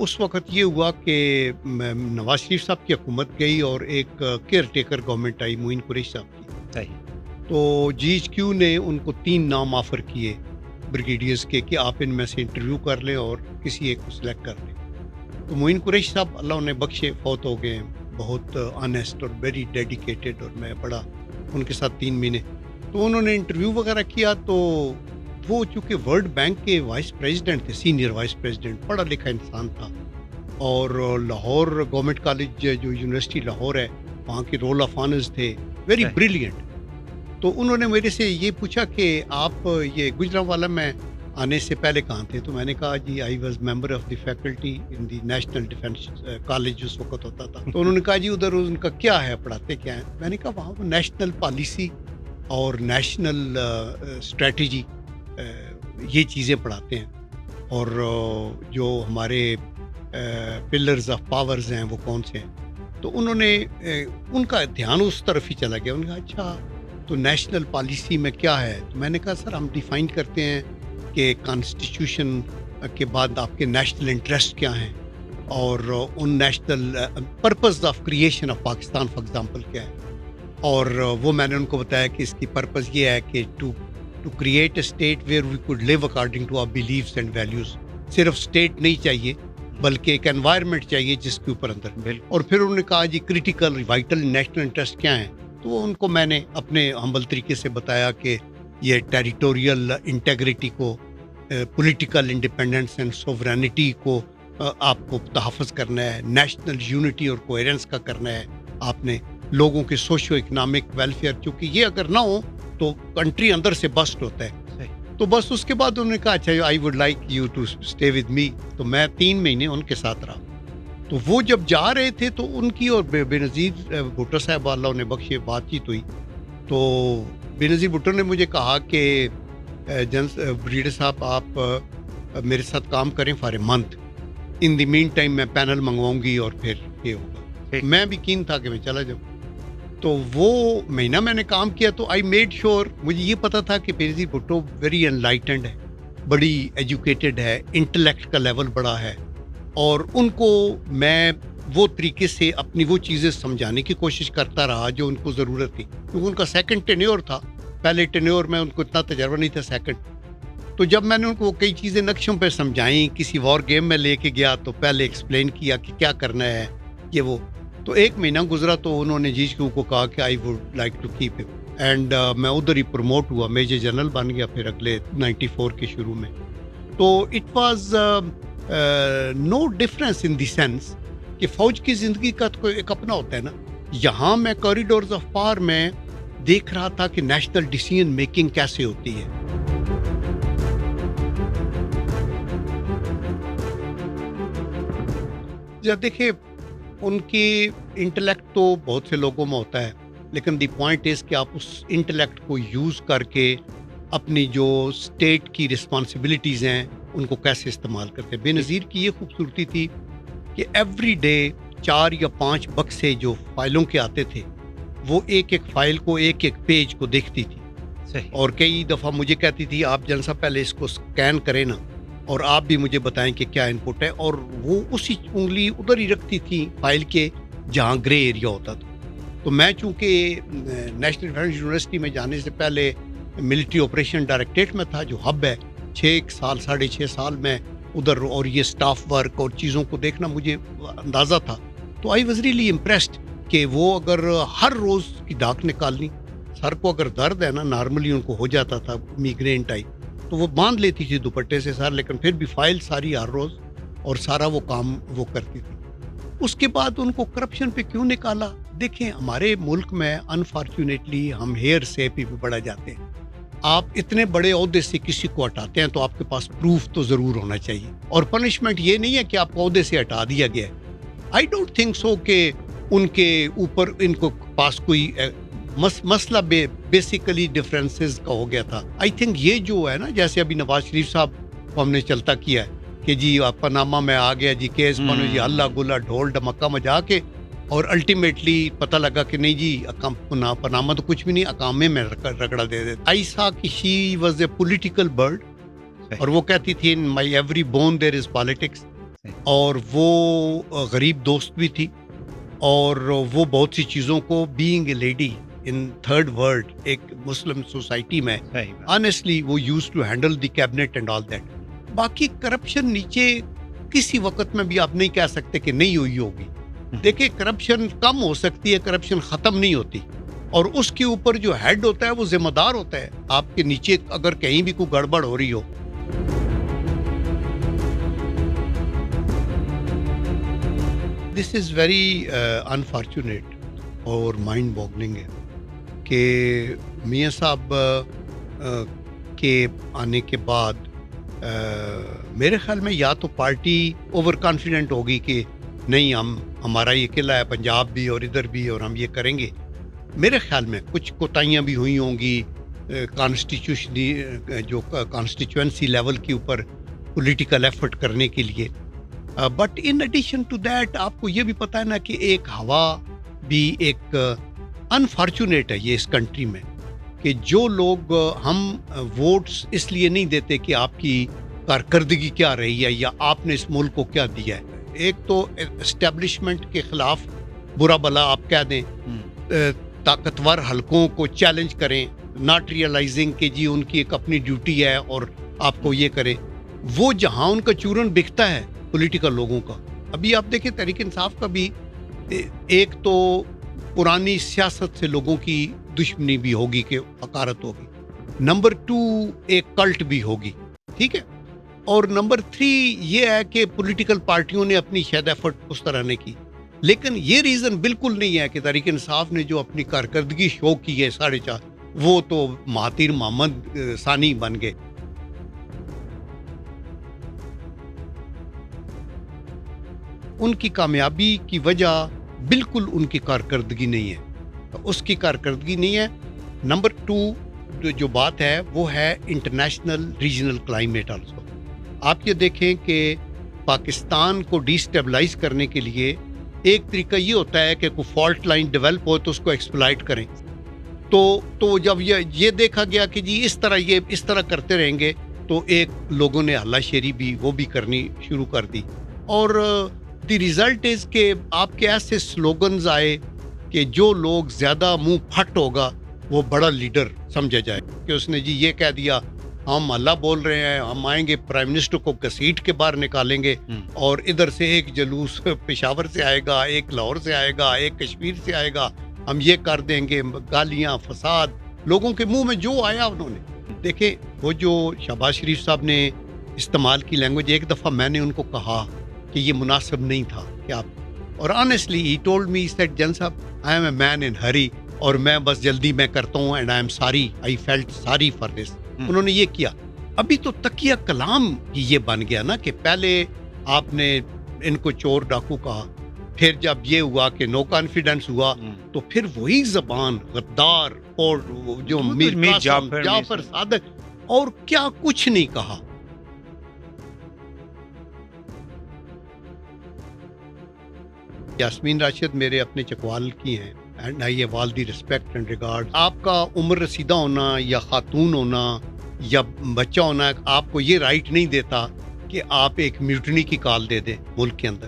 اس وقت یہ ہوا کہ نواز شریف صاحب کی حکومت گئی اور ایک کیئر ٹیکر گورنمنٹ آئی معین قریشی صاحب کی. صحیح. تو جی ایچ کیو نے ان کو 3 نام آفر کیے بریگیڈیئرز کے کہ آپ ان میں سے انٹرویو کر لیں اور کسی ایک کو سلیکٹ کر لیں. تو معین قریشی صاحب اللہ انہیں بخشے فوت ہو گئے ہیں. بہت آنیسٹ اور ویری ڈیڈیکیٹڈ, اور میں بڑا ان کے ساتھ 3 مہینے. تو انہوں نے انٹرویو وغیرہ کیا. تو وہ چونکہ ورلڈ بینک کے وائس پریزیڈنٹ تھے, سینئر وائس پریزیڈنٹ, پڑھا لکھا انسان تھا, اور لاہور گورنمنٹ کالج جو یونیورسٹی لاہور ہے وہاں کے رول آف آنرز تھے, ویری بریلینٹ. تو انہوں نے میرے سے یہ پوچھا کہ آپ یہ گجرانوالہ میں آنے سے پہلے کہاں تھے؟ تو میں نے کہا جی I was member of the faculty in the National Defence College اس وقت ہوتا تھا. تو انہوں نے کہا جی ادھر ان کا کیا ہے, پڑھاتے کیا ہیں؟ میں نے کہا وہاں وہ نیشنل پالیسی اور نیشنل اسٹریٹجی یہ چیزیں پڑھاتے ہیں, اور جو ہمارے پلرز آف پاورز ہیں وہ کون سے ہیں. تو انہوں نے ان کا دھیان اس طرف ہی چلا گیا. انہوں نے کہا اچھا تو نیشنل پالیسی میں کیا ہے؟ تو میں نے کہا سر ہم ڈیفائن کرتے ہیں کہ کانسٹیٹیوشن کے بعد آپ کے نیشنل انٹرسٹ کیا ہیں, اور ان national purpose of creation of Pakistan for example کیا ہے. اور وہ میں نے ان کو بتایا کہ اس کی پرپز یہ ہے کہ to create a state where we could live according to our beliefs and values. صرف اسٹیٹ نہیں چاہیے بلکہ ایک انوائرمنٹ چاہیے جس کے اوپر اندر. اور پھر انہوں نے کہا جی کریٹیکل وائٹل نیشنل انٹرسٹ کیا ہیں؟ تو ان کو میں نے اپنے ہمبل طریقے سے بتایا کہ یہ ٹیریٹوریل انٹیگریٹی کو, پولیٹیکل انڈیپینڈنس اینڈ سوورینٹی کو آپ کو تحفظ کرنا ہے, نیشنل یونٹی اور کوہیرنس کا کرنا ہے آپ نے, لوگوں کے سوشو اکنامک ویلفیئر, چونکہ یہ اگر نہ ہو تو کنٹری اندر سے بسٹ ہوتا ہے. تو بس اس کے بعد انہوں نے کہا اچھا I would like you to stay with me. تو میں 3 مہینے ان کے ساتھ رہا. تو وہ جب جا رہے تھے تو ان کی اور بے نظیر بھٹو صاحب اللہ انہیں بخشے بات چیت ہوئی. تو بے نظیر بھٹو نے مجھے کہا کہ بریڈر صاحب آپ میرے ساتھ کام کریں for a month, in the mean time میں پینل منگواؤں گی اور پھر یہ ہوگا. میں بھی کین تھا کہ میں چلا جاؤں. تو وہ مہینہ میں نے کام کیا. تو آئی میڈ شیور, مجھے یہ پتا تھا کہ بے نظیر بھٹو ویری انلائٹنڈ ہے, بڑی ایجوکیٹڈ ہے, انٹلیکٹ کا لیول بڑا ہے, اور ان کو میں وہ طریقے سے اپنی وہ چیزیں سمجھانے کی کوشش کرتا رہا جو ان کو ضرورت تھی, کیونکہ ان کا سیکنڈ ٹینیور تھا. پہلے ٹینیور میں ان کو اتنا تجربہ نہیں تھا سیکنڈ. تو جب میں نے ان کو کئی چیزیں نقشوں پہ سمجھائیں, کسی وار گیم میں لے کے گیا تو پہلے ایکسپلین کیا کہ کیا کرنا ہے یہ وہ. تو 1 مہینہ گزرا تو انہوں نے جی کیو کو کہا کہ I would like to keep him, and میں ادھر ہی پروموٹ ہوا, میجر جنرل بن گیا پھر اگلے 94 کے شروع میں. تو it was no difference in the sense کہ فوج کی زندگی کا تو ایک اپنا ہوتا ہے نا. یہاں میں کوریڈورز آف پاور میں دیکھ رہا تھا کہ نیشنل ڈیسیژن میکنگ کیسے ہوتی ہے. جب دیکھیں ان کی انٹلیکٹ تو بہت سے لوگوں میں ہوتا ہے, لیکن دی پوائنٹ از کہ آپ اس انٹلیکٹ کو یوز کر کے اپنی جو اسٹیٹ کی رسپانسبلٹیز ہیں ان کو کیسے استعمال کرتے ہیں. بے نظیر کی یہ خوبصورتی تھی کہ ایوری ڈے 4 یا 5 بکسے جو فائلوں کے آتے تھے وہ ایک فائل کو ایک پیج کو دیکھتی تھی. اور کئی دفعہ مجھے کہتی تھی آپ جلسہ پہلے اس کو اسکین کریں نا, اور آپ بھی مجھے بتائیں کہ کیا ان پٹ ہے. اور وہ اسی انگلی ادھر ہی رکھتی تھی فائل کے جہاں گرے ایریا ہوتا تھا. تو میں چونکہ نیشنل ڈیفینس یونیورسٹی میں جانے سے پہلے ملٹری آپریشن ڈائریکٹریٹ میں تھا جو ہب ہے, 6 سال 6.5 سال میں ادھر, اور یہ سٹاف ورک اور چیزوں کو دیکھنا مجھے اندازہ تھا. تو آئی واز ریئلی امپریسڈ کہ وہ اگر ہر روز کی ڈاک نکالنی, سر کو اگر درد ہے نا, نارملی ان کو ہو جاتا تھا میگرین ٹائپ, تو وہ باندھ لیتی تھی دوپٹے سے سر, لیکن پھر بھی فائل ساری ہر روز اور سارا وہ کام وہ کرتی تھی. اس کے بعد ان کو کرپشن پہ کیوں نکالا؟ دیکھیں ہمارے ملک میں انفارچونیٹلی ہم ہیئر سے بھی بڑھا جاتے ہیں. آپ اتنے بڑے عہدے سے کسی کو ہٹاتے ہیں تو آپ کے پاس پروف تو ضرور ہونا چاہیے, اور پنشمنٹ یہ نہیں ہے کہ آپ کو عہدے سے ہٹا دیا گیا ہے. آئی ڈونٹ تھنک سو کہ ان کے اوپر ان کو پاس کوئی مسئلہ بیسیکلی ڈفرینسز کا ہو گیا تھا. آئی تھنک یہ جو ہے نا, جیسے ابھی نواز شریف صاحب کو ہم نے چلتا کیا ہے کہ جی پاناما میں آ گیا جی کیس بنو جی اللہ گلا ڈھول ڈمکا مجا کے, اور الٹیمیٹلی پتہ لگا کہ نہیں جی پاناما تو کچھ بھی نہیں, اقامے میں رگڑا دے دیتے. آئی سا کہ she was a political bird, اور وہ کہتی تھی in my every bone there is politics. اور وہ غریب دوست بھی تھی، اور وہ بہت سی چیزوں کو being a lady in third world ایک مسلم سوسائٹی میں آنیسٹلی وہ used to handle the cabinet and all that. باقی کرپشن نیچے کسی وقت میں بھی آپ نہیں کہہ سکتے کہ نہیں ہوئی ہوگی. دیکھیں کرپشن کم ہو سکتی ہے، کرپشن ختم نہیں ہوتی، اور اس کے اوپر جو ہیڈ ہوتا ہے وہ ذمہ دار ہوتا ہے. آپ کے نیچے اگر کہیں بھی کوئی گڑبڑ ہو رہی ہو، دس از ویری انفارچونیٹ اور مائنڈ بوگلنگ ہے کہ میاں صاحب کے آنے کے بعد میرے خیال میں یا تو پارٹی اوور کانفیڈنٹ ہوگی کہ نہیں ہمارا یہ قلعہ ہے پنجاب بھی اور ادھر بھی اور ہم یہ کریں گے. میرے خیال میں کچھ کوتاہیاں بھی ہوئی ہوں گی کانسٹیچوئنسی لیول کے اوپر پولیٹیکل ایفرٹ کرنے کے لیے. But in addition to that آپ کو یہ بھی پتہ ہے نا کہ ایک ہوا بھی ایک انفارچونیٹ ہے یہ اس کنٹری میں، کہ جو لوگ ہم ووٹس اس لیے نہیں دیتے کہ آپ کی کارکردگی کیا رہی ہے یا آپ نے اس ملک کو کیا دیا ہے. ایک تو اسٹیبلشمنٹ کے خلاف برا بلا آپ کہہ دیں، طاقتور حلقوں کو چیلنج کریں، ناٹ ریئلائزنگ کہ جی ان کی ایک اپنی ڈیوٹی ہے اور آپ کو یہ کریں. وہ جہاں ان کا چورن بکتا ہے پولیٹیکل لوگوں کا. ابھی آپ دیکھیں تحریک انصاف کا بھی ایک تو پرانی سیاست سے لوگوں کی دشمنی بھی ہوگی کہ حقارت ہوگی، نمبر 2 ایک کلٹ بھی ہوگی، ٹھیک ہے، اور نمبر 3 یہ ہے کہ پولیٹیکل پارٹیوں نے اپنی شاید ایفرٹ اس طرح نے کی. لیکن یہ ریزن بالکل نہیں ہے کہ تحریک انصاف نے جو اپنی کارکردگی شو کی ہے 4.5، وہ تو مہاتیر محمد ثانی بن گئے. ان کی کامیابی کی وجہ بالکل ان کی کارکردگی نہیں ہے، اس کی کارکردگی نہیں ہے. نمبر 2 جو بات ہے وہ ہے انٹرنیشنل ریجنل کلائمیٹ آلسو. آپ یہ دیکھیں کہ پاکستان کو ڈی اسٹیبلائز کرنے کے لیے ایک طریقہ یہ ہوتا ہے کہ کوئی فالٹ لائن ڈیولپ ہو تو اس کو ایکسپلائٹ کریں. تو جب یہ دیکھا گیا کہ جی اس طرح کرتے رہیں گے تو ایک لوگوں نے ہلہ شیری بھی وہ بھی کرنی شروع کر دی. اور دی ریزلٹ از کہ آپ کے ایسے سلوگنز آئے کہ جو لوگ زیادہ منہ پھٹ ہوگا وہ بڑا لیڈر سمجھا جائے، کہ اس نے جی یہ کہہ دیا ہم اللہ بول رہے ہیں، ہم آئیں گے پرائم منسٹر کو گھسیٹ کے باہر نکالیں گے، اور ادھر سے ایک جلوس پشاور سے آئے گا، ایک لاہور سے آئے گا، ایک کشمیر سے آئے گا، ہم یہ کر دیں گے. گالیاں، فساد، لوگوں کے منہ میں جو آیا انہوں نے. دیکھیں وہ جو شہباز شریف صاحب نے استعمال کی لینگویج، ایک دفعہ میں نے ان کو کہا کہ یہ مناسب نہیں تھا کہ آپ، اور آنیسٹلی ہی ٹولڈ می سیٹ جن صاحب آئی ایم اے مین ان ہری، اور میں بس جلدی میں کرتا ہوں اینڈ آئی ایم ساری، آئی فیلٹ ساری فار دس. انہوں نے یہ کیا. ابھی تو تکیہ کلام کی یہ بن گیا نا کہ پہلے آپ نے ان کو چور ڈاکو کہا، پھر جب یہ ہوا کہ نو کانفیڈنس ہوا تو پھر وہی زبان غدار اور جو میر جعفر صادق اور کیا کچھ نہیں کہا. یاسمین راشد میرے اپنے چکوال کی ہیں and I have all the respect and regard. آپ کا عمر رسیدہ ہونا یا خاتون ہونا یا بچہ ہونا آپ کو یہ رائٹ نہیں دیتا کہ آپ ایک میوٹنی کی کال دے دیں ملک کے اندر.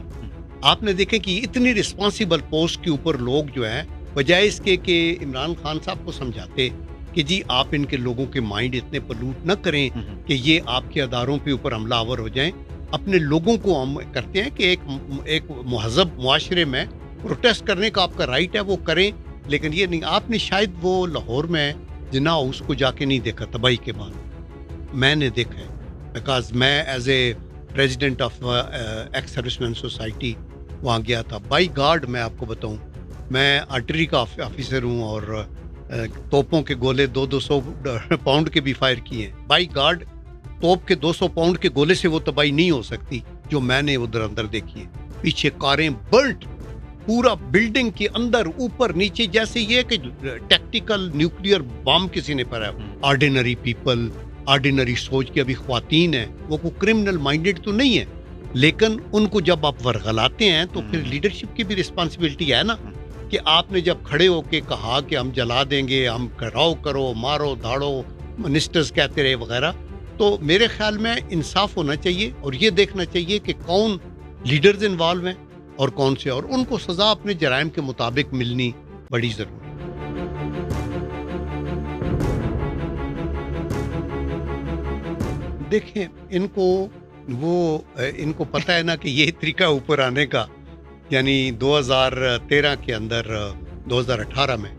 آپ نے دیکھیں کہ اتنی رسپانسیبل پوسٹ کے اوپر لوگ جو ہیں بجائے اس کے کہ عمران خان صاحب کو سمجھاتے کہ جی آپ ان کے لوگوں کے مائنڈ اتنے پلوٹ نہ کریں کہ یہ آپ کے اداروں کے اوپر حملہ آور ہو جائیں. اپنے لوگوں کو ہم کرتے ہیں کہ ایک مہذب معاشرے میں پروٹیسٹ کرنے کا آپ کا رائٹ ہے، وہ کریں، لیکن یہ نہیں. آپ نے شاید وہ لاہور میں جناح ہاؤس کو جا کے نہیں دیکھا تباہی کے بعد. میں نے دیکھا ہے بیکاز میں as a president of ex service men society وہاں گیا تھا. بائی گارڈ میں آپ کو بتاؤں، میں آرٹری کا آفیسر ہوں اور توپوں کے گولے 200 پاؤنڈ کے بھی فائر کیے ہیں. بائی گارڈ توپ کے 200 پاؤنڈ کے گولے سے وہ تباہی نہیں ہو سکتی جو میں نے ادھر اندر دیکھی ہے. پیچھے کاریں برنٹ، پورا بلڈنگ کے اندر اوپر نیچے، جیسے یہ کہ ٹیکٹیکل نیوکلیئر بام کسی نے پڑا. آرڈینری پیپل، آرڈینری سوچ کے ابھی خواتین ہیں، وہ کوئی کرمنل مائنڈڈ تو نہیں ہے، لیکن ان کو جب آپ ورغلاتے ہیں تو پھر لیڈرشپ کی بھی رسپانسبلٹی ہے نا کہ آپ نے جب کھڑے ہو کے کہا کہ ہم جلا دیں گے، ہم گھراؤ کرو، مارو دھاڑو، منسٹرز کہتے رہے وغیرہ. تو میرے خیال میں انصاف ہونا چاہیے اور یہ دیکھنا چاہیے کہ کون لیڈرز انوالو ہیں اور کون سے، اور ان کو سزا اپنے جرائم کے مطابق ملنی بڑی ضروری ہے۔ دیکھیں ان کو پتہ ہے نا کہ یہ طریقہ اوپر آنے کا، یعنی 2013 کے اندر 2018 میں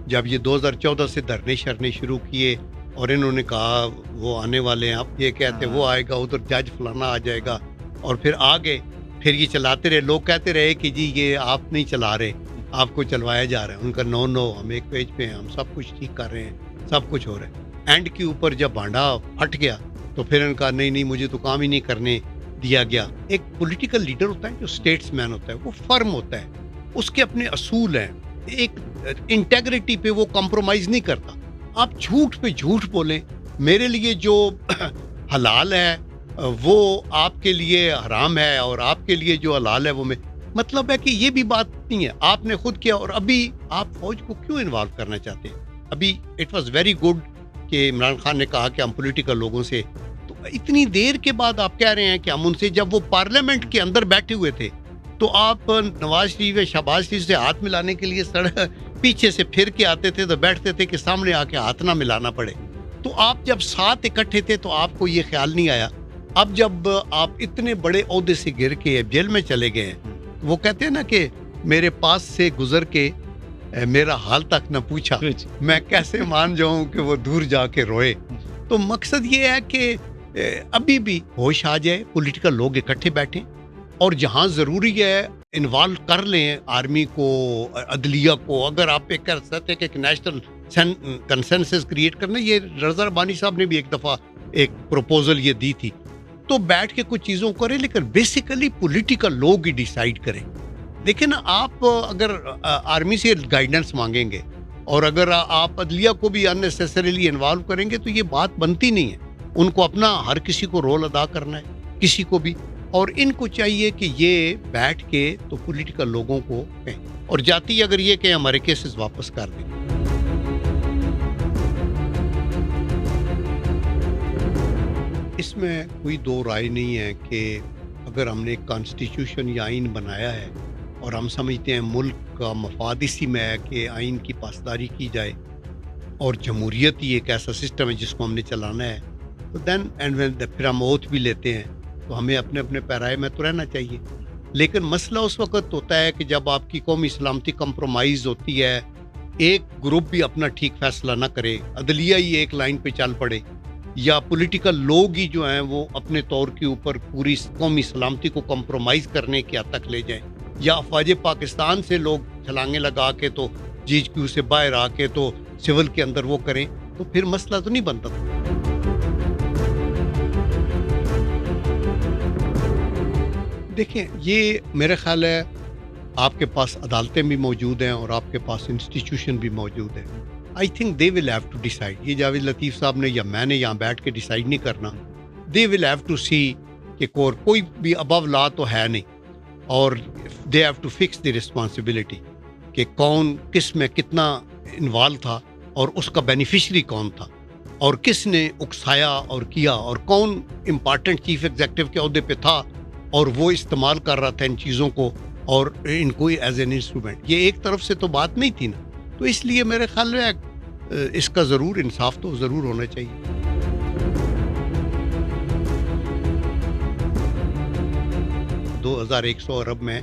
جب یہ 2014 سے دھرنے شرنے شروع کیے اور انہوں نے کہا وہ آنے والے ہیں، آپ یہ کہتے وہ آئے گا، ادھر جج فلانا آ جائے گا، اور پھر آگے پھر یہ چلاتے رہے، لوگ کہتے رہے کہ جی یہ آپ نہیں چلا رہے، آپ کو چلوایا جا رہا ہے۔ ان کا نو ہم ایک پیج پہ ہیں، ہم سب کچھ ٹھیک کر رہے ہیں، سب کچھ ہو رہا ہے۔ اینڈ کے اوپر جب بانڈا پھٹ گیا تو پھر ان کا نہیں مجھے تو کام ہی نہیں کرنے دیا گیا۔ ایک پولیٹیکل لیڈر ہوتا ہے جو اسٹیٹس مین ہوتا ہے، وہ فرم ہوتا ہے، اس کے اپنے اصول ہیں، ایک انٹیگریٹی پہ وہ کمپرومائز نہیں کرتا۔ آپ جھوٹ پہ جھوٹ بولیں، میرے لیے جو حلال ہے وہ آپ کے لیے حرام ہے، اور آپ کے لیے جو حلال ہے وہ میں، مطلب ہے کہ یہ بھی بات نہیں ہے، آپ نے خود کیا، اور ابھی آپ فوج کو کیوں انوالو کرنا چاہتے ہیں؟ ابھی اٹ واز ویری گڈ کہ عمران خان نے کہا کہ ہم پولیٹیکل لوگوں سے، تو اتنی دیر کے بعد آپ کہہ رہے ہیں کہ ہم ان سے، جب وہ پارلیمنٹ کے اندر بیٹھے ہوئے تھے تو آپ نواز شریف یا شہباز شریف سے ہاتھ ملانے کے لیے سڑک پیچھے سے پھر کے آتے تھے تو بیٹھتے تھے کہ سامنے آ کے ہاتھ نہ ملانا پڑے۔ تو آپ جب ساتھ اکٹھے تھے تو آپ کو یہ خیال نہیں آیا؟ اب جب آپ اتنے بڑے عہدے سے گر کے جیل میں چلے گئے ہیں، وہ کہتے ہیں نا کہ میرے پاس سے گزر کے میرا حال تک نہ پوچھا، میں کیسے مان جاؤں کہ وہ دور جا کے روئے۔ تو مقصد یہ ہے کہ ابھی بھی ہوش آ جائے، پولیٹیکل لوگ اکٹھے بیٹھیں، اور جہاں ضروری ہے انوالو کر لیں آرمی کو، عدلیہ کو۔ اگر آپ ایک کر سکتے کہ ایک نیشنل کنسنسس کریٹ کرنا، یہ رضا ربانی صاحب نے بھی ایک دفعہ ایک پروپوزل یہ دی تھی، تو بیٹھ کے کچھ چیزوں کریں، لیکن بیسیکلی پولیٹیکل لوگ ہی ڈیسائیڈ کریں۔ دیکھیں نا، آپ اگر آرمی سے گائیڈنس مانگیں گے اور اگر آپ عدلیہ کو بھی اننیسیسریلی انوالو کریں گے تو یہ بات بنتی نہیں ہے۔ ان کو اپنا ہر کسی کو رول ادا کرنا ہے، کسی کو بھی، اور ان کو چاہیے کہ یہ بیٹھ کے تو پولیٹیکل لوگوں کو کہیں، اور جاتی اگر یہ کہ ہمارے کیسز واپس کر دیں۔ اس میں کوئی دو رائے نہیں ہے کہ اگر ہم نے ایک کانسٹیٹیوشن یا آئین بنایا ہے اور ہم سمجھتے ہیں ملک کا مفاد اسی میں ہے کہ آئین کی پاسداری کی جائے، اور جمہوریت ہی ایک ایسا سسٹم ہے جس کو ہم نے چلانا ہے، تو دین اینڈ وین پھر ہم اوتھ بھی لیتے ہیں تو ہمیں اپنے اپنے پیرائے میں تو رہنا چاہیے۔ لیکن مسئلہ اس وقت ہوتا ہے کہ جب آپ کی قومی سلامتی کمپرومائز ہوتی ہے، ایک گروپ بھی اپنا ٹھیک فیصلہ نہ کرے، عدلیہ ہی ایک لائن پہ چل پڑے، یا پولیٹیکل لوگ ہی جو ہیں وہ اپنے طور کے اوپر پوری قومی سلامتی کو کمپرومائز کرنے کے حد تک لے جائیں، یا افواج پاکستان سے لوگ چھلانگیں لگا کے تو جی ایچ کیو سے باہر آ کے تو سول کے اندر وہ کریں، تو پھر مسئلہ تو نہیں بنتا۔ دیکھیں، یہ میرے خیال ہے آپ کے پاس عدالتیں بھی موجود ہیں اور آپ کے پاس انسٹیٹیوشن بھی موجود ہیں۔ I think they will have to decide. یہ جاوید لطیف صاحب نے یا میں نے یہاں بیٹھ کے ڈیسائیڈ نہیں کرنا، دے ول ہیو ٹو سی کہ کوئی بھی ابو لا تو ہے نہیں، اور they have to fix the responsibility کہ کون کس میں کتنا انوالو تھا، اور اس کا بینیفیشری کون تھا، اور کس نے اکسایا اور کیا، اور کون امپارٹنٹ چیف ایگزیکٹو کے عہدے پہ تھا اور وہ استعمال کر رہا تھا ان چیزوں کو اور ان کو ایز این انسٹرومنٹ۔ یہ ایک طرف سے تو بات نہیں تھی نا، تو اس لیے میرے خیال میں اس کا ضرور انصاف تو ضرور ہونا چاہیے۔ 2100 ارب میں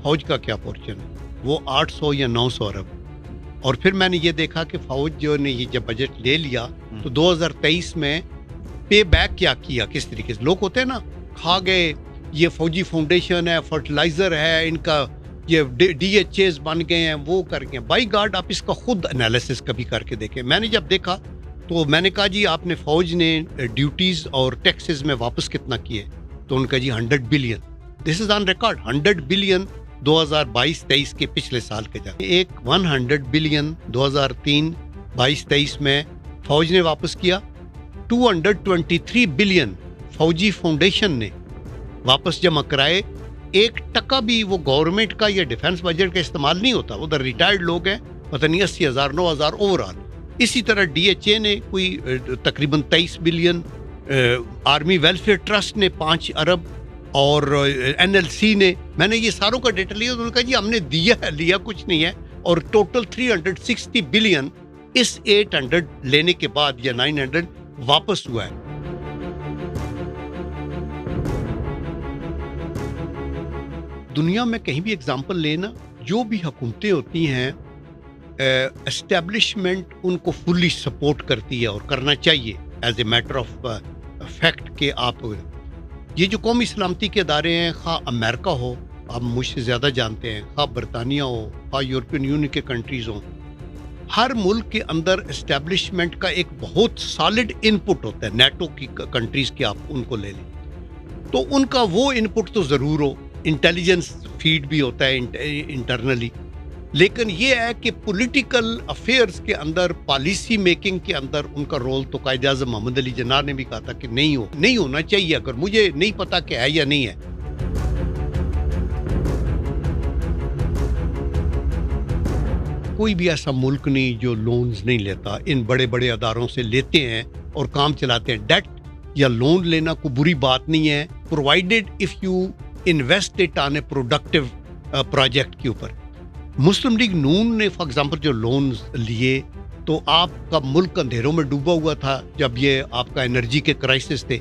فوج کا کیا پورشن ہے؟ وہ 800 یا 900 ارب۔ اور پھر میں نے یہ دیکھا کہ فوج جو نے یہ جب بجٹ لے لیا تو 2023 میں پے بیک کیا کس طریقے سے، لوگ ہوتے ہیں نا کھا گئے، یہ فوجی فاؤنڈیشن ہے، فرٹیلائزر ہے، ان کا یہ ڈی ایچ ایز بن گئے ہیں، وہ کر گئے ہیں۔ بائی گاڈ آپ اس کا خود انالیسس کبھی کر کے دیکھیں۔ میں نے جب دیکھا تو میں نے کہا جی آپ نے فوج نے ڈیوٹیز اور ٹیکسز میں واپس کتنا کیے؟ تو ان کا جی 100 billion, this is on record, 100 billion 2022-23 کے پچھلے سال کے جا ایک 100 بلین 2023 میں فوج نے واپس کیا، 223 بلین فوجی فاؤنڈیشن نے واپس جمع کرائے۔ 1% بھی وہ گورنمنٹ کا یا ڈیفنس بجٹ کا استعمال نہیں ہوتا، ادھر ریٹائرڈ لوگ ہیں، پتہ نہیں 80,000 9,000 اوور آل۔ اسی طرح ڈی ایچ اے نے کوئی تقریباً 23 بلین، آرمی ویلفیئر ٹرسٹ نے 5 ارب، اور NLC نے، میں نے یہ ساروں کا ڈیٹا لیا، انہوں نے کہا جی ہم نے دیا ہے، لیا کچھ نہیں ہے، اور ٹوٹل 360 بلین اس 800 لینے کے بعد یا 900 واپس ہوا ہے۔ دنیا میں کہیں بھی اگزامپل لینا، جو بھی حکومتیں ہوتی ہیں اسٹیبلشمنٹ ان کو فلی سپورٹ کرتی ہے، اور کرنا چاہیے as a matter of fact کہ آپ یہ جو قومی سلامتی کے ادارے ہیں، خواہ امریکہ ہو، آپ مجھ سے زیادہ جانتے ہیں، خواہ برطانیہ ہو، خواہ یورپین یونین کے کنٹریز ہوں، ہر ملک کے اندر اسٹیبلشمنٹ کا ایک بہت سالڈ انپٹ ہوتا ہے۔ نیٹو کی کنٹریز کے آپ ان کو لے لیں تو ان کا وہ انپٹ تو ضرور ہو، انٹیلیجنس فیڈ بھی ہوتا ہے انٹرنلی، لیکن یہ ہے کہ پولیٹیکل افیئرز کے اندر، پالیسی میکنگ کے اندر ان کا رول تو قائد اعظم محمد علی جناح نے بھی کہا تھا کہ نہیں ہونا چاہیے، اگر مجھے نہیں پتا کہ ہے یا نہیں ہے۔ کوئی بھی ایسا ملک نہیں جو لونز نہیں لیتا، ان بڑے بڑے اداروں سے لیتے ہیں اور کام چلاتے ہیں۔ ڈیٹ یا لون لینا کوئی بری بات نہیں ہے، provided if you invest it on a productive project کے اوپر۔ مسلم لیگ نون نے فار ایگزامپل جو لونز لیے تو آپ کا ملک اندھیروں میں ڈوبا ہوا تھا، جب یہ آپ کا انرجی کے کرائسس تھے،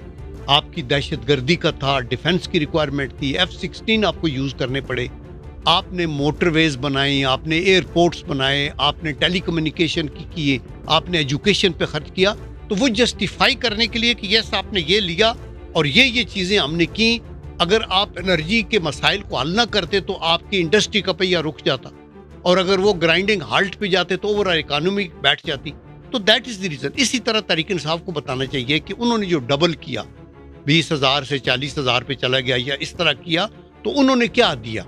آپ کی دہشت گردی کا تھا، ڈیفنس کی ریکوائرمنٹ تھی، F-16 آپ کو یوز کرنے پڑے، آپ نے موٹر ویز بنائیں، آپ نے ایئرپورٹس بنائے، آپ نے ٹیلی کمیونیکیشن کی کیے، آپ نے ایجوکیشن پہ خرچ کیا، تو وہ جسٹیفائی کرنے کے لیے کہ یس آپ نے یہ لیا اور یہ چیزیں ہم نے کی۔ اگر آپ انرجی کے مسائل کو حل نہ کرتے تو آپ کی انڈسٹری کا پہیہ رک جاتا، اور اگر وہ گرائنڈنگ ہالٹ پہ جاتے تو اوور اکانومی بیٹھ جاتی۔ تو دیٹ از دی ریزن۔ اسی طرح طریق انصاف کو بتانا چاہیے کہ انہوں نے جو ڈبل کیا، 20,000 سے 40,000 پہ چلا گیا یا اس طرح کیا، تو انہوں نے کیا دیا،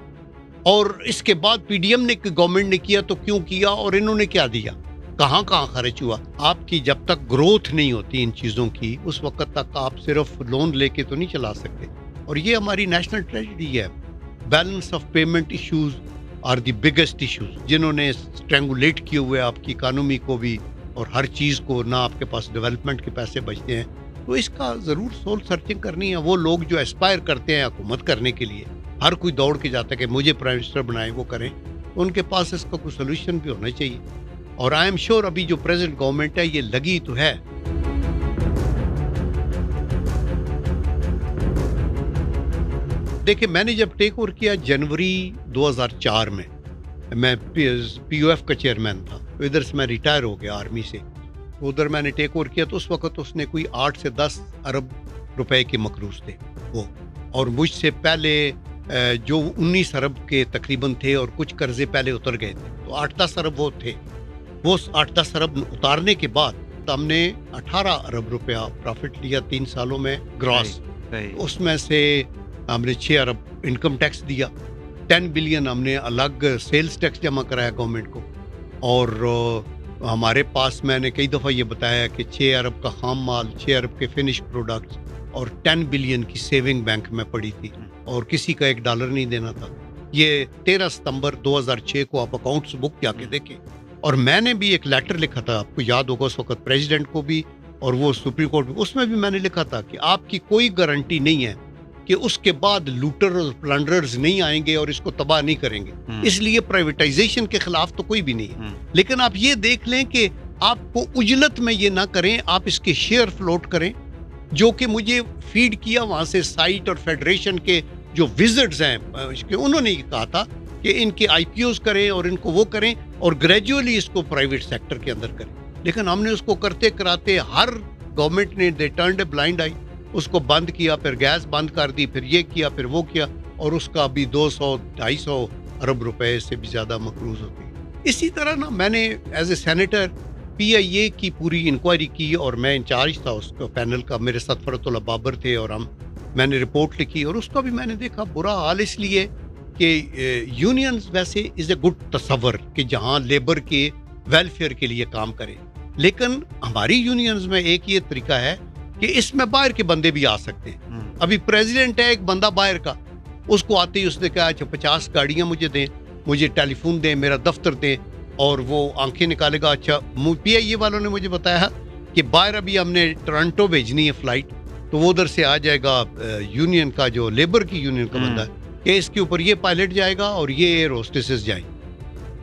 اور اس کے بعد PDM نے گورنمنٹ نے کیا تو کیوں کیا، اور انہوں نے کیا دیا، کہاں خرچ ہوا۔ آپ کی جب تک گروتھ نہیں ہوتی ان چیزوں کی، اس وقت تک آپ صرف لون لے کے تو نہیں چلا سکتے، اور یہ ہماری نیشنل ٹریجڈی ہے۔ Balance of payment issues are the biggest issues, جنہوں نے اسٹرینگولیٹ کیے ہوئے آپ کی اکانومی کو بھی اور ہر چیز کو، نہ آپ کے پاس ڈیولپمنٹ کے پیسے بچتے ہیں۔ تو اس کا ضرور سول سرچنگ کرنی ہے۔ وہ لوگ جو اسپائر کرتے ہیں حکومت کرنے کے لیے، ہر کوئی دوڑ کے جاتا ہے کہ مجھے پرائم منسٹر بنائیں، وہ کریں، تو ان کے پاس اس کا کوئی سولوشن بھی ہونا چاہیے۔ اور آئی ایم شیور ابھی جو پریزنٹ گورنمنٹ ہے یہ لگی تو ہے۔ دیکھیں میں نے جب ٹیک اوور کیا جنوری 2004 میں POF کا چیئرمین تھا، تو ادھر سے میں ریٹائر ہو گیا آرمی سے، تو ادھر میں نے ٹیک اوور کیا، تو اس وقت اس نے کوئی 8 سے 10 ارب روپے کے مقروض تھے وہ، اور مجھ سے پہلے جو 19 ارب کے تقریباً تھے، اور کچھ قرضے پہلے اتر گئے تھے، تو 8-10 ارب وہ تھے۔ وہ 8-10 ارب اتارنے کے بعد ہم نے 18 ارب روپیہ پروفٹ لیا 3 سالوں میں گراس۔ اس میں سے ہم نے 6 ارب انکم ٹیکس دیا، 10 بلین ہم نے الگ سیلز ٹیکس جمع کرایا گورنمنٹ کو، اور ہمارے پاس میں نے کئی دفعہ یہ بتایا کہ 6 ارب کا خام مال، 6 ارب کے فنش پروڈکٹس اور 10 بلین کی سیونگ بینک میں پڑی تھی، اور کسی کا $1 نہیں دینا تھا۔ یہ 13 ستمبر 2006 کو آپ اکاؤنٹس بک جا کے دیکھیں۔ اور میں نے بھی ایک لیٹر لکھا تھا، آپ کو یاد ہوگا اس وقت پریزیڈنٹ کو بھی اور وہ سپریم کورٹ بھی، اس میں بھی میں نے لکھا تھا کہ آپ کی کوئی گارنٹی نہیں ہے کہ اس کے بعد لوٹر اور پلنڈرز نہیں آئیں گے اور اس کو تباہ نہیں کریں گے، اس لیے پرائیویٹائزیشن کے خلاف تو کوئی بھی نہیں ہے، لیکن آپ یہ دیکھ لیں کہ آپ کو اجلت میں یہ نہ کریں، آپ اس کے شیئر فلوٹ کریں، جو کہ مجھے فیڈ کیا وہاں سے سائٹ اور فیڈریشن کے جو وزٹز ہیں، انہوں نے یہ کہا تھا کہ ان کے IPOs کریں اور ان کو وہ کریں اور گریجولی اس کو پرائیویٹ سیکٹر کے اندر کریں، لیکن ہم نے اس کو کرتے کراتے ہر گورنمنٹ نے دے ٹرنڈ اے بلائنڈ آئی، اس کو بند کیا، پھر گیس بند کر دی، پھر یہ کیا، پھر وہ کیا، اور اس کا ابھی 200-250 ارب روپے سے بھی زیادہ مقروض ہوتی ہے۔ اسی طرح نا میں نے ایز اے سینیٹر PIA کی پوری انکوائری کی، اور میں انچارج تھا اس کا پینل کا، میرے ساتھ فرت اللہ بابر تھے، اور میں نے رپورٹ لکھی، اور اس کا بھی میں نے دیکھا برا حال اس لیے کہ یونینز ویسے از اے گڈ تصور کہ جہاں لیبر کے ویلفیئر کے لیے کام کرے، لیکن ہماری یونینز میں ایک یہ طریقہ ہے کہ اس میں باہر کے بندے بھی آ سکتے ہیں۔ ابھی پریزیڈنٹ ہے ایک بندہ باہر کا، اس کو آتے ہی اس نے کہا اچھا 50 گاڑیاں مجھے دیں، مجھے ٹیلی فون دیں، میرا دفتر دیں، اور وہ آنکھیں نکالے گا۔ اچھا PIA والوں نے مجھے بتایا کہ باہر ابھی ہم نے ٹورنٹو بھیجنی ہے فلائٹ، تو وہ ادھر سے آ جائے گا یونین کا جو لیبر کی یونین کا بندہ کہ اس کے اوپر یہ پائلٹ جائے گا اور یہ ایئر ہوسٹسز جائیں.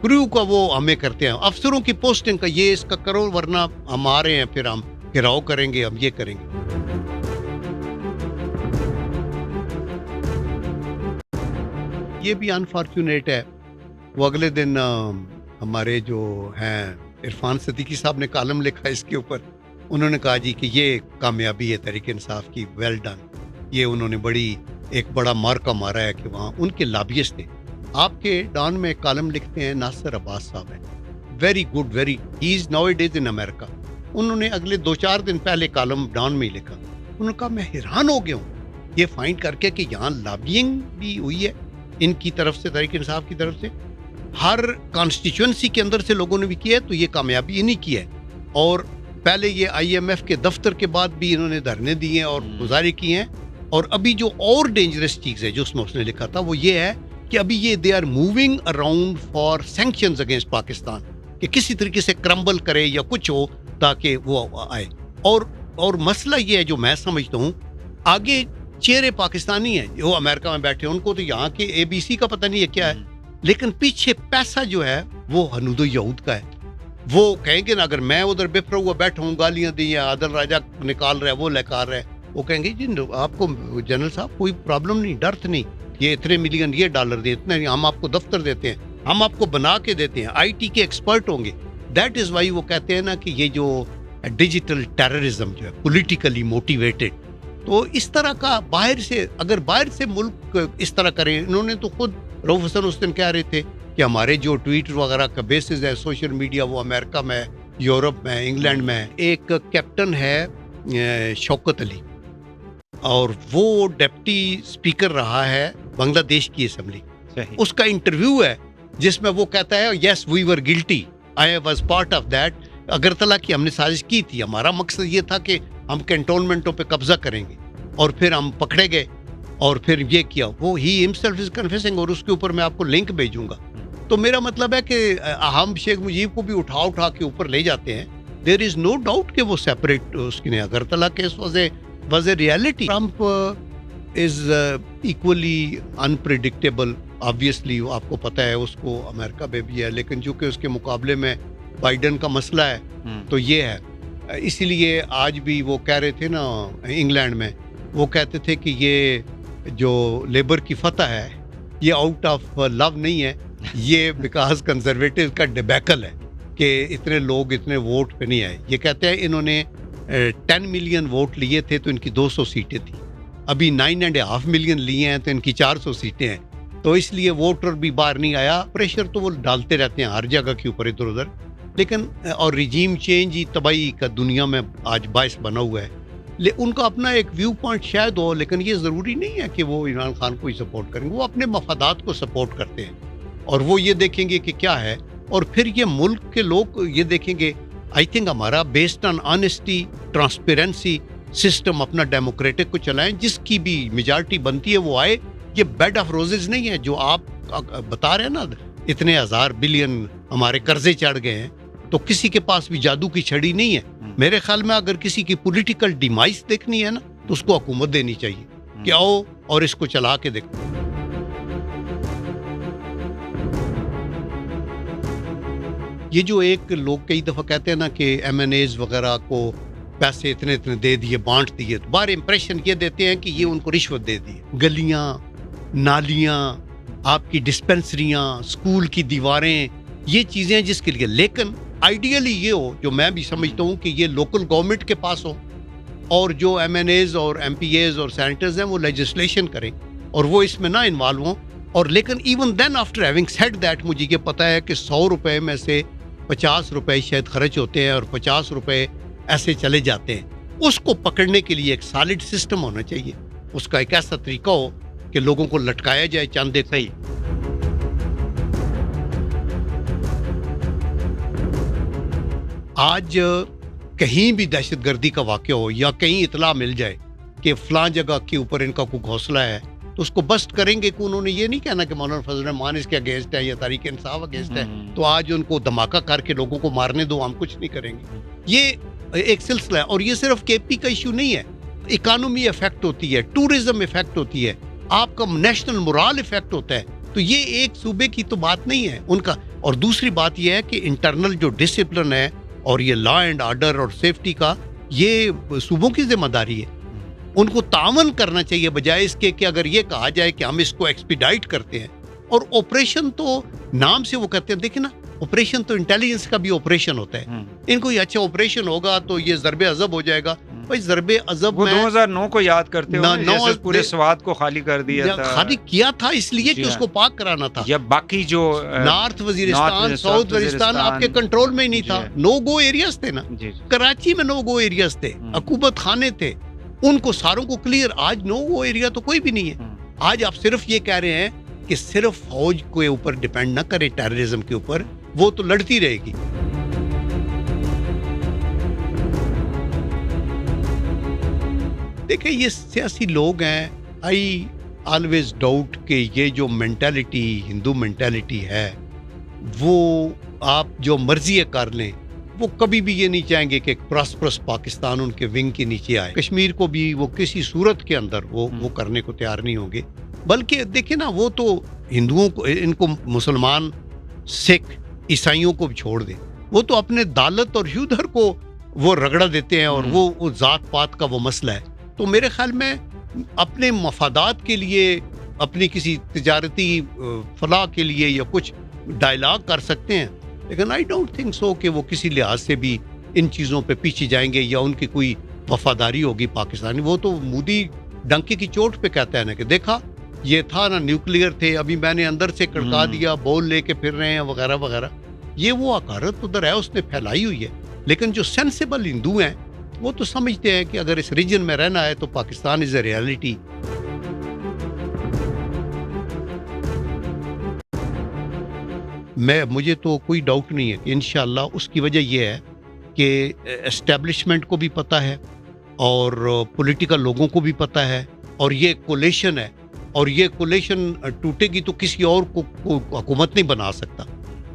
کریو کا وہ ہمیں کرتے ہیں, افسروں کی پوسٹنگ کا یہ اس کا کرو ورنہ ہم آ رہے ہیں, پھر ہم گھراؤ کریں گے, ہم یہ کریں گے. یہ بھی انفارچونیٹ ہے. وہ اگلے دن ہمارے جو ہیں عرفان صدیقی صاحب نے کالم لکھا اس کے اوپر, انہوں نے کہا جی کہ یہ کامیابی ہے تحریک انصاف کی, ویل ڈن. یہ انہوں نے ایک بڑا مارکا مارا ہے کہ وہاں ان کے لابیسٹ تھے. آپ کے ڈان میں کالم لکھتے ہیں ناصر عباس صاحب ہیں, very good, very, he is nowadays in America. انہوں نے اگلے 2-4 دن پہلے کالم ڈان میں ہی لکھا. انہوں نے کہا میں حیران ہو گیا ہوں یہ فائنڈ کر کے کہ یہاں لابینگ بھی ہوئی ہے ان کی طرف سے, تحریک انصاف کی طرف سے, ہر کانسٹیچوئنسی کے اندر سے لوگوں نے بھی کیا ہے, تو یہ کامیابی انہیں کی ہے. اور پہلے یہ IMF کے دفتر کے بعد بھی انہوں نے دھرنے دیے ہیں اور گزارے کی ہیں. اور ابھی جو اور ڈینجرس چیز ہے جو اس میں اس نے لکھا تھا وہ یہ ہے کہ ابھی یہ they are moving around for sanctions against Pakistan, کہ کسی طریقے سے کرمبل کرے یا کچھ ہو تاکہ وہ آئے. اور مسئلہ یہ ہے جو میں سمجھتا ہوں, آگے چہرے پاکستانی ہیں جو امریکہ میں بیٹھے ہیں, ان کو تو یہاں کے ABC کا پتہ نہیں ہے کیا ہے, لیکن پیچھے پیسہ جو ہے وہ ہنود و یہود کا ہے. وہ کہیں گے نا اگر میں ادھر بفرا ہوا بیٹھا ہوں, گالیاں دی ہیں, عادل راجہ نکال رہا ہے, وہ لکار رہا ہے, وہ کہیں گے جی آپ کو جنرل صاحب کوئی پرابلم نہیں, ڈرت نہیں, یہ اتنے ملین یہ ڈالر دیں, اتنے ہم آپ کو دفتر دیتے ہیں, ہم آپ کو بنا کے دیتے ہیں, IT کے ایکسپرٹ ہوں گے. دیٹ از وائی وہ کہتے ہیں نا کہ یہ جو ڈیجیٹل ٹیررزم جو ہے پولیٹیکلی موٹیویٹڈ, تو اس طرح کا اگر باہر سے ملک اس طرح کریں. انہوں نے تو خود رؤوف حسن اس دن کہہ رہے تھے کہ ہمارے جو ٹویٹ وغیرہ کا بیسز ہے سوشل میڈیا, وہ امریکہ میں, یورپ میں, انگلینڈ میں. ایک کیپٹن ہے شوکت علی, اور وہ ڈپٹی اسپیکر رہا ہے بنگلہ دیش کی اسمبلی. اس کا انٹرویو ہے جس میں وہ کہتا ہے yes we were guilty, I was part of that. Agartala کی ہم نے سازش کی تھی, ہمارا مقصد یہ تھا کہ ہم کینٹونمنٹوں پہ قبضہ کریں گے, اور پھر ہم پکڑے گئے اور پھر یہ کیا. وہ ہی ہمسیلف از کنفیسنگ, اور اس کے اوپر میں آپ کو لنک بھیجوں گا. تو میرا مطلب ہے کہ ہم شیخ مجیب کو بھی اٹھا کے اوپر لے جاتے ہیں. دیر از نو ڈاؤٹ کہ وہ سیپریٹ اس کی نہیں. Agartala case was a reality. Trump is equally unpredictable, obviously آپ کو پتہ ہے, اس کو امریکہ میں بھی ہے, لیکن چونکہ اس کے مقابلے میں بائیڈن کا مسئلہ ہے تو یہ ہے. اسی لیے آج بھی وہ کہہ رہے تھے نا انگلینڈ میں, وہ کہتے تھے کہ یہ جو لیبر کی فتح ہے یہ آؤٹ آف لو نہیں ہے, یہ بیکاز کنزرویٹو کا ڈیبیکل ہے کہ اتنے لوگ اتنے ووٹ پہ نہیں آئے. یہ کہتے ہیں انہوں نے 10 ملین ووٹ لیے تھے تو ان کی 200 سیٹیں تھیں, ابھی 9.5 ملین لیے ہیں تو ان کی 400 سیٹیں ہیں, تو اس لیے ووٹر بھی باہر نہیں آیا. پریشر تو وہ ڈالتے رہتے ہیں ہر جگہ کے اوپر ادھر ادھر, لیکن اور رجیم چینج ہی تباہی کا دنیا میں آج باعث بنا ہوا ہے. ان کا اپنا ایک ویو پوائنٹ شاید ہو, لیکن یہ ضروری نہیں ہے کہ وہ عمران خان کو ہی سپورٹ کریں گے. وہ اپنے مفادات کو سپورٹ کرتے ہیں, اور وہ یہ دیکھیں گے کہ کیا ہے, اور پھر یہ ملک کے لوگ یہ دیکھیں گے. آئی تھنک ہمارا based on honesty, transparency system اپنا ڈیموکریٹک کو چلائیں, جس کی بھی میجارٹی بنتی ہے وہ آئے. یہ بیڈ آف روزز نہیں ہے جو آپ بتا رہے ہیں نا, اتنے 1000 بلین ہمارے قرضے چڑھ گئے ہیں, تو کسی کے پاس بھی جادو کی چھڑی نہیں ہے. میرے خیال میں اگر کسی کی پولیٹیکل ڈیمائس دیکھنی ہے نا تو اس کو حکومت دینی چاہیے کہ آؤ اور اس کو چلا کے دیکھو. یہ جو ایک لوگ کئی دفعہ کہتے ہیں نا کہ M&As وغیرہ کو پیسے اتنے دے دیے, بانٹ دیے, تو باہر امپریشن یہ دیتے ہیں کہ یہ ان کو رشوت دے دی. گلیاں, نالیاں, آپ کی ڈسپنسریاں, اسکول کی دیواریں, یہ چیزیں ہیں جس کے لیے. لیکن آئیڈیلی یہ ہو, جو میں بھی سمجھتا ہوں کہ یہ لوکل گورنمنٹ کے پاس ہو, اور جو M&As اور MPAs اور سینیٹرز ہیں وہ لیجسلیشن کریں اور وہ اس میں نہ انوالو ہوں. اور لیکن even then after having said that, مجھے یہ پتہ ہے کہ 100 روپے میں سے 50 روپے شاید خرچ ہوتے ہیں اور 50 روپے ایسے چلے جاتے ہیں. اس کو پکڑنے کے لیے ایک سالڈ سسٹم ہونا چاہیے, اس کا ایک ایسا طریقہ ہو کہ لوگوں کو لٹکایا جائے چاندے صحیح. آج کہیں بھی دہشت گردی کا واقعہ ہو یا کہیں اطلاع مل جائے کہ فلاں جگہ کے اوپر ان کا کوئی گھونسلہ ہے, تو اس کو بسٹ کریں گے. کہ انہوں نے یہ نہیں کہنا کہ مولانا فضل الرحمان اس کے اگینسٹ ہے یا تحریک انصاف اگینسٹ ہے, تو آج ان کو دھماکہ کر کے لوگوں کو مارنے دو, ہم کچھ نہیں کریں گے. یہ ایک سلسلہ ہے, اور یہ صرف KP کا ایشو نہیں ہے, اکانومی افیکٹ ہوتی ہے, ٹورزم افیکٹ ہوتی ہے, آپ کا نیشنل مورال افیکٹ ہوتا ہے. تو یہ ایک صوبے کی تو بات نہیں ہے ان کا. اور دوسری بات یہ ہے کہ انٹرنل جو ڈسپلن ہے اور یہ لا اینڈ آرڈر اور سیفٹی کا, یہ صوبوں کی ذمہ داری ہے. ان کو تعاون کرنا چاہیے بجائے اس کے کہ اگر یہ کہا جائے کہ ہم اس کو ایکسپیڈائٹ کرتے ہیں. اور آپریشن تو نام سے وہ کہتے ہیں, دیکھیں نا, آپریشن تو انٹیلیجنس کا بھی آپریشن ہوتا ہے. ان کو یہ اچھا آپریشن ہوگا تو یہ ضرب عضب ہو جائے گا. بھائی ضرب عضب وہ 2009 کو یاد کرتے ہو جیسے پورے سوات کو خالی کر دیا تھا. خالی کیا تھا اس لیے کہ اس کو پاک کرانا تھا. یا باقی جو نارتھ وزیرستان, ساؤتھ وزیرستان آپ کے کنٹرول میں ہی نہیں تھا. نو گو ایریاز تھے نا, کراچی میں نو گو ایریاز تھے, حکومت خانے تھے, ان کو ساروں کو کلیئر. آج نو گو ایریا تو کوئی بھی نہیں ہے. آج آپ صرف یہ کہہ رہے ہیں کہ صرف فوج کے اوپر ڈیپینڈ نہ کرے, ٹیررزم کے اوپر, وہ تو لڑتی رہے گی. دیکھیں یہ سیاسی لوگ ہیں, آئی آلویز ڈاؤٹ کہ یہ جو مینٹیلٹی ہندو مینٹیلٹی ہے وہ آپ جو مرضی کر لیں, وہ کبھی بھی یہ نہیں چاہیں گے کہ ایک پراسپرس پاکستان ان کے ونگ کے نیچے آئے. کشمیر کو بھی وہ کسی صورت کے اندر وہ کرنے کو تیار نہیں ہوں گے. بلکہ دیکھیں نا, وہ تو ہندوؤں کو, ان کو مسلمان, سکھ, عیسائیوں کو بھی چھوڑ دیں, وہ تو اپنے دالت اور یودھر کو وہ رگڑا دیتے ہیں, اور وہ ذات پات کا وہ مسئلہ ہے. تو میرے خیال میں اپنے مفادات کے لیے, اپنی کسی تجارتی فلاح کے لیے یا کچھ ڈائلاگ کر سکتے ہیں, لیکن آئی ڈونٹ تھنک سو کہ وہ کسی لحاظ سے بھی ان چیزوں پہ پیچھے جائیں گے یا ان کی کوئی وفاداری ہوگی پاکستانی. وہ تو مودی ڈنکی کی چوٹ پہ کہتا ہے نا کہ دیکھا یہ تھا نا, نیوکلیئر تھے, ابھی میں نے اندر سے کڑکا دیا, بول لے کے پھر رہے ہیں وغیرہ وغیرہ. یہ وہ عقارت ادھر ہے, اس نے پھیلائی ہوئی ہے. لیکن جو سینسیبل ہندو ہیں وہ تو سمجھتے ہیں کہ اگر اس ریجن میں رہنا ہے تو پاکستان از اے ریالٹی. مجھے تو کوئی ڈاؤٹ نہیں ہے کہ انشاءاللہ اس کی وجہ یہ ہے کہ اسٹیبلشمنٹ کو بھی پتہ ہے اور پولیٹیکل لوگوں کو بھی پتہ ہے, اور یہ کولیشن ہے, اور یہ کولیشن ٹوٹے گی تو کسی اور کو حکومت نہیں بنا سکتا.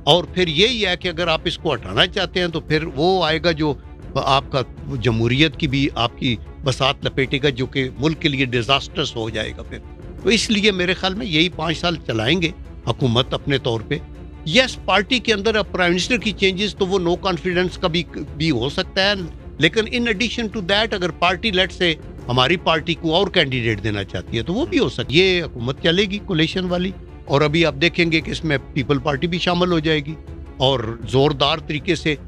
اور پھر یہی ہے کہ اگر آپ اس کو ہٹانا چاہتے ہیں تو پھر وہ آئے گا جو آپ کا جمہوریت کی بھی آپ کی بساط لپیٹے گا, جو کہ ملک کے لیے ڈیزاسٹرس ہو جائے گا پھر. تو اس لیے میرے خیال میں یہی 5 سال چلائیں گے حکومت اپنے طور پہ. یس, پارٹی کے اندر اب پرائم منسٹر کی چینجز تو وہ نو کانفیڈنس کا بھی ہو سکتا ہے, لیکن ان ایڈیشن ٹو دیٹ اگر پارٹی لیٹ سے ہماری پارٹی کو اور کینڈیڈیٹ دینا چاہتی ہے تو وہ بھی ہو سکتا ہے. یہ حکومت چلے گی کولیشن والی, اور ابھی آپ دیکھیں گے کہ اس میں پیپل پارٹی بھی شامل ہو جائے گی اور زوردار طریقے سے